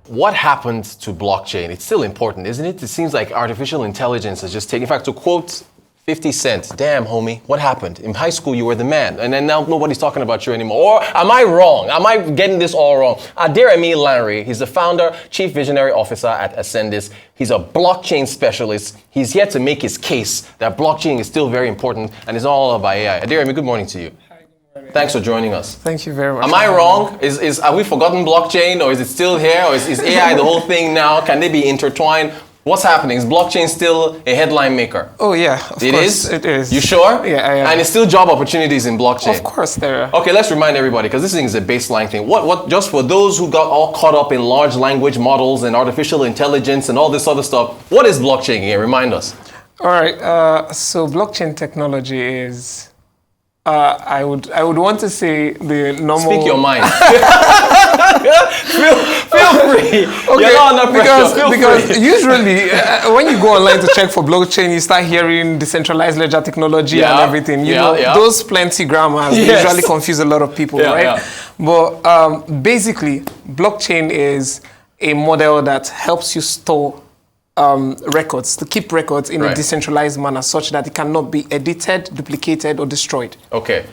what happened to blockchain? It's still important, isn't it? It seems like artificial intelligence is just taking, in fact, to quote 50 Cent, damn, homie, what happened? In high school, you were the man, and then now nobody's talking about you anymore. Or am I wrong? Am I getting this all wrong? Aderemi Lanre, he's the founder, chief visionary officer at Accendis. He's a blockchain specialist. He's here to make his case that blockchain is still very important, and it's all about AI. Aderemi, good morning to you. Thanks for joining us. Thank you very much. Am I wrong? Have we forgotten blockchain, or is it still here, or is AI the whole thing now? Can they be intertwined? What's happening? Is blockchain still a headline maker? Oh yeah, of course it is. You sure? Yeah, I am. And it's still job opportunities in blockchain? Of course there are. Okay, let's remind everybody, because this thing is a baseline thing. What just for those who got all caught up in large language models and artificial intelligence and all this other stuff, what is blockchain again? Remind us. All right, so blockchain technology is I would want to say the normal. Speak your mind. feel free. Okay, you're not under pressure. Because usually when you go online to check for blockchain, you start hearing decentralized ledger technology and everything. You know, those plenty grammars usually confuse a lot of people, right? Yeah. But basically, blockchain is a model that helps you store records, to keep records in a decentralized manner such that it cannot be edited, duplicated, or destroyed. Okay.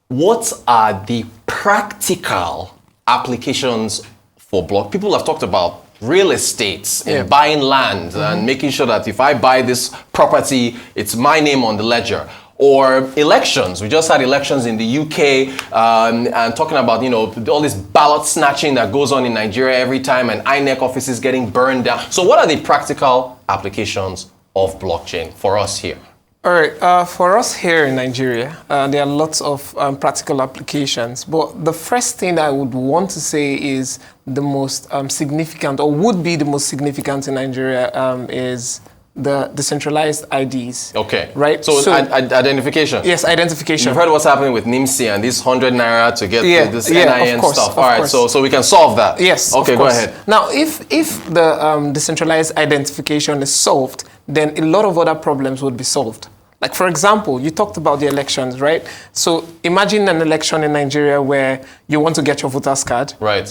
What are the practical applications for block? People have talked about real estates and buying land and making sure that if I buy this property, it's my name on the ledger. Or elections. We just had elections in the UK and talking about, you know, all this ballot snatching that goes on in Nigeria every time and INEC offices getting burned down. So what are the practical applications of blockchain for us here? All right, for us here in Nigeria, there are lots of practical applications. But the first thing I would want to say is the most significant, or would be the most significant in Nigeria, is the decentralized IDs. Okay. Right? So identification. Yes, identification. You've heard what's happening with NIMSI and this 100 naira to get this NIN stuff. All right, so we can solve that. Yes. Okay, go ahead. Now, if the decentralized identification is solved, then a lot of other problems would be solved. Like, for example, you talked about the elections, right? So imagine an election in Nigeria where you want to get your voter's card, right?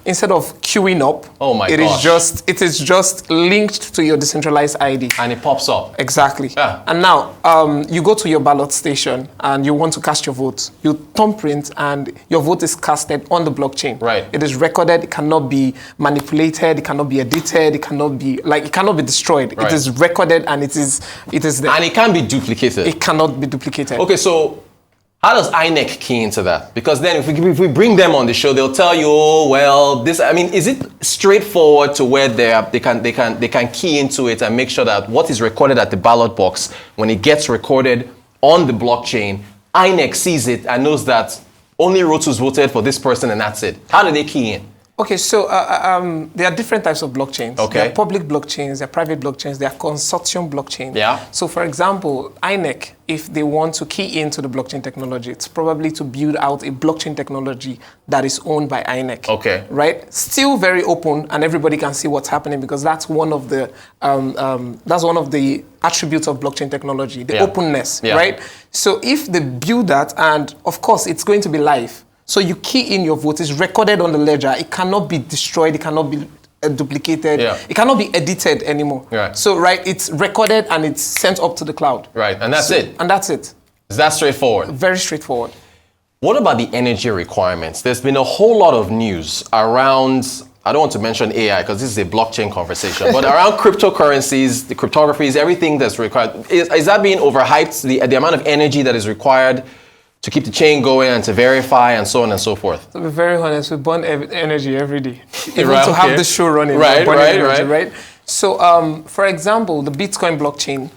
Instead of queuing up, it is just linked to your decentralized ID. And it pops up. Exactly. Yeah. And now you go to your ballot station and you want to cast your vote. You thumbprint and your vote is casted on the blockchain. Right. It is recorded. It cannot be manipulated. It cannot be edited. It cannot be destroyed. Right. It is recorded and it is there. And it can be duplicated. It cannot be duplicated. Okay, so how does INEC key into that? Because then if we bring them on the show, they'll tell you, oh, well, this. I mean, is it straightforward to where they can key into it and make sure that what is recorded at the ballot box, when it gets recorded on the blockchain, INEC sees it and knows that only Rotus voted for this person and that's it. How do they key in? Okay, so there are different types of blockchains. Okay. There are public blockchains, there are private blockchains, there are consortium blockchains. Yeah. So for example, INEC, if they want to key into the blockchain technology, it's probably to build out a blockchain technology that is owned by INEC. Okay. Right? Still very open and everybody can see what's happening because that's one of the attributes of blockchain technology, the openness, right? So if they build that, and of course it's going to be live. So you key in your vote, it's recorded on the ledger. It cannot be destroyed. It cannot be duplicated. Yeah. It cannot be edited anymore. Right. So, it's recorded and it's sent up to the cloud. Right, and that's it. And that's it. Is that straightforward? Very straightforward. What about the energy requirements? There's been a whole lot of news around, I don't want to mention AI because this is a blockchain conversation, but around cryptocurrencies, the cryptographies, everything that's required. Is that being overhyped, the amount of energy that is required to keep the chain going and to verify and so on and so forth? To be very honest, we burn energy every day. Even to have the show running, right? So, for example, the Bitcoin blockchain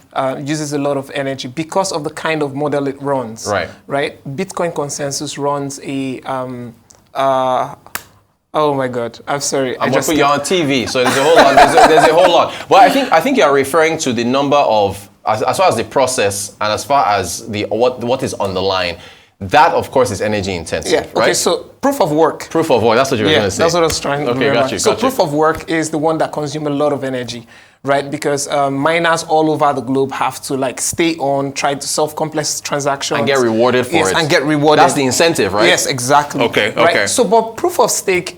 uses a lot of energy because of the kind of model it runs. Right? Bitcoin consensus runs a oh my God! I'm sorry. I'm gonna put you on TV, so there's a whole lot. There's a whole lot. Well, I think you're referring to the number of as far as the process and as far as the what is on the line. That, of course, is energy intensive, right? Okay, so proof of work. Proof of work. That's what you were going to say. That's what I was trying to got you. So proof of work is the one that consumes a lot of energy, right? Because miners all over the globe have to like stay on, try to solve complex transactions. And get rewarded for it. And get rewarded. That's the incentive, right? Yes, exactly. Okay, right? okay. So, but proof of stake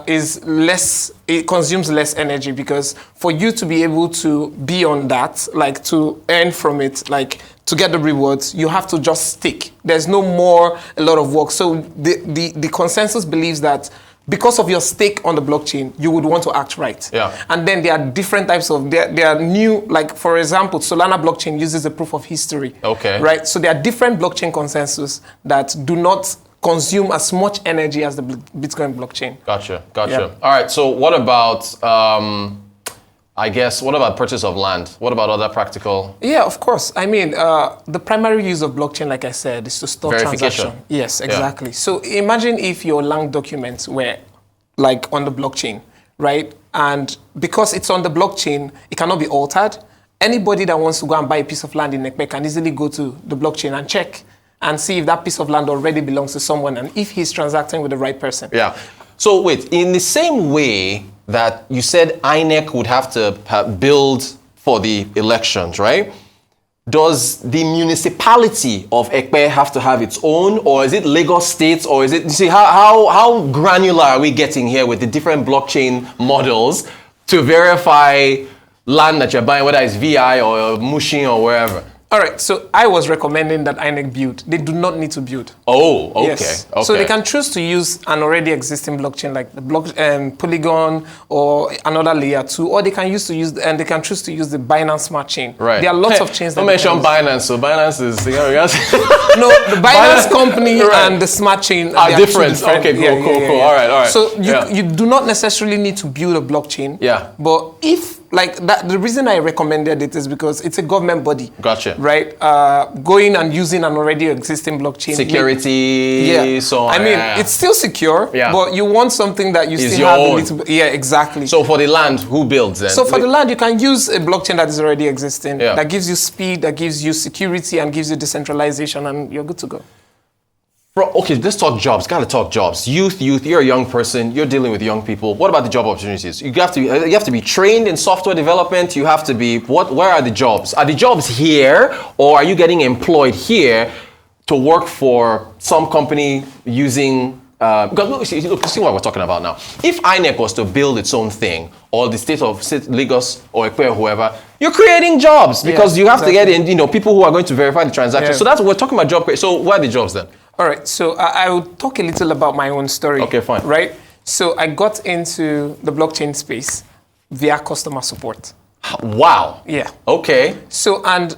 is less, it consumes less energy, because for you to be able to be on that, like to earn from it, like to get the rewards, you have to just stake. There's no more a lot of work. So the consensus believes that because of your stake on the blockchain, you would want to act right. Yeah. And then there are different types of, there are new, like for example, Solana blockchain uses a proof of history. Okay. Right? So there are different blockchain consensus that do not consume as much energy as the Bitcoin blockchain. Gotcha. Yeah. All right, so what about, what about purchase of land? What about other practical? Yeah, of course. I mean, the primary use of blockchain, like I said, is to store verification. transaction. Yes, exactly. Yeah. So imagine if your land documents were like on the blockchain, right? And because it's on the blockchain, it cannot be altered. Anybody that wants to go and buy a piece of land in Ekpe can easily go to the blockchain and check and see if that piece of land already belongs to someone and if he's transacting with the right person. Yeah. So wait, in the same way that you said INEC would have to build for the elections, right? Does the municipality of Ekpe have to have its own, or is it Lagos State, or is it, you see, how granular are we getting here with the different blockchain models to verify land that you're buying, whether it's VI or Mushin or wherever? All right, so I was recommending that INEC build. They do not need to build. Oh, okay. Yes. Okay. So they can choose to use an already existing blockchain like the Polygon or another layer 2, or they can choose to use the Binance Smart Chain. Right. There are lots of chains. Don't mention Binance. So Binance is, no, the Binance company right. and the Smart Chain are different. Okay, cool. All right. So you do not necessarily need to build a blockchain. Yeah. But if like that, the reason I recommended it is because it's a government body. Gotcha. Right? Going and using an already existing blockchain. Security, so on. I mean, it's still secure, but you want something that you still have a little bit. Yeah, exactly. So for the land, who builds then? So for the land, you can use a blockchain that is already existing, that gives you speed, that gives you security, and gives you decentralization, and you're good to go. Bro, okay, let's talk jobs. Gotta talk jobs. Youth. You're a young person. You're dealing with young people. What about the job opportunities? You have to be trained in software development. You have to be Where are the jobs? Are the jobs here, or are you getting employed here to work for some company using? Because look, see what we're talking about now. If INEC was to build its own thing, or the state of Lagos or Ekpe or whoever, you're creating jobs because you have to get in, people who are going to verify the transaction. So that's what we're talking about job creation. So where are the jobs then? All right, so I will talk a little about my own story. Okay, fine. Right? So I got into the blockchain space via customer support. Wow. Yeah. Okay. So, and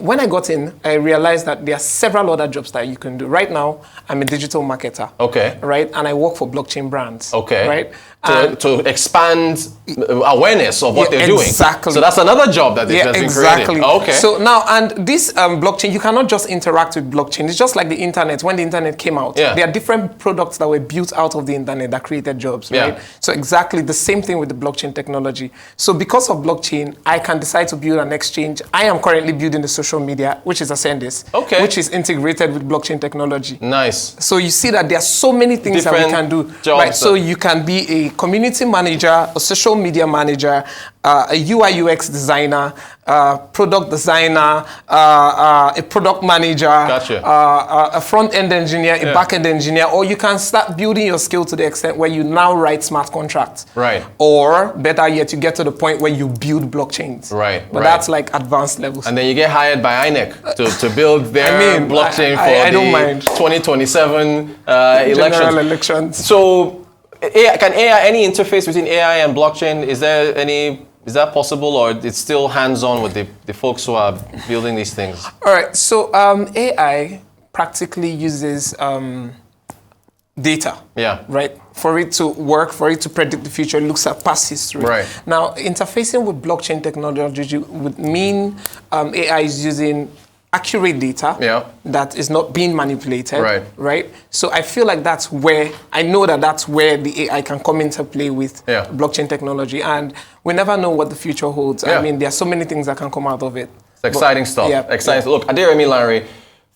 when I got in, I realized that there are several other jobs that you can do. Right now, I'm a digital marketer. Okay. Right? And I work for blockchain brands. Okay. Right? To expand awareness of what they're doing. Exactly. So that's another job that has been created. Okay. So now, and this blockchain, you cannot just interact with blockchain. It's just like the internet. When the internet came out, there are different products that were built out of the internet that created jobs, right? So exactly the same thing with the blockchain technology. So because of blockchain, I can decide to build an exchange. I am currently building the social media, which is Accendis, which is integrated with blockchain technology. Nice. So you see that there are so many things that we can do. Right? So you can be a community manager, a social media manager, a UI UX designer, product designer, a product manager, a front-end engineer, a back-end engineer, or you can start building your skill to the extent where you now write smart contracts. Right. Or better yet, you get to the point where you build blockchains. Right. But that's like advanced levels. And then you get hired by INEC to build their blockchain for the 2027 General elections. So can AI, any interface between AI and blockchain, is that possible, or it's still hands-on with the folks who are building these things? All right, so AI practically uses data, right? For it to work, for it to predict the future, it looks at past history. Right. Now, interfacing with blockchain technology would mean AI is using accurate data that is not being manipulated, right? So I feel like that's where the AI can come into play with blockchain technology, and we never know what the future holds. I mean, there are so many things that can come out of it. It's exciting stuff. Exciting. Look, Aderemi Lanre,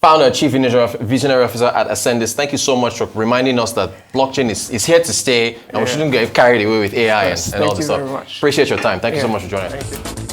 Founder, Chief Visionary Officer at Accendis. Thank you so much for reminding us that blockchain is here to stay and we shouldn't get carried away with AI and all this stuff. Very much. Appreciate your time. Thank you so much for joining us.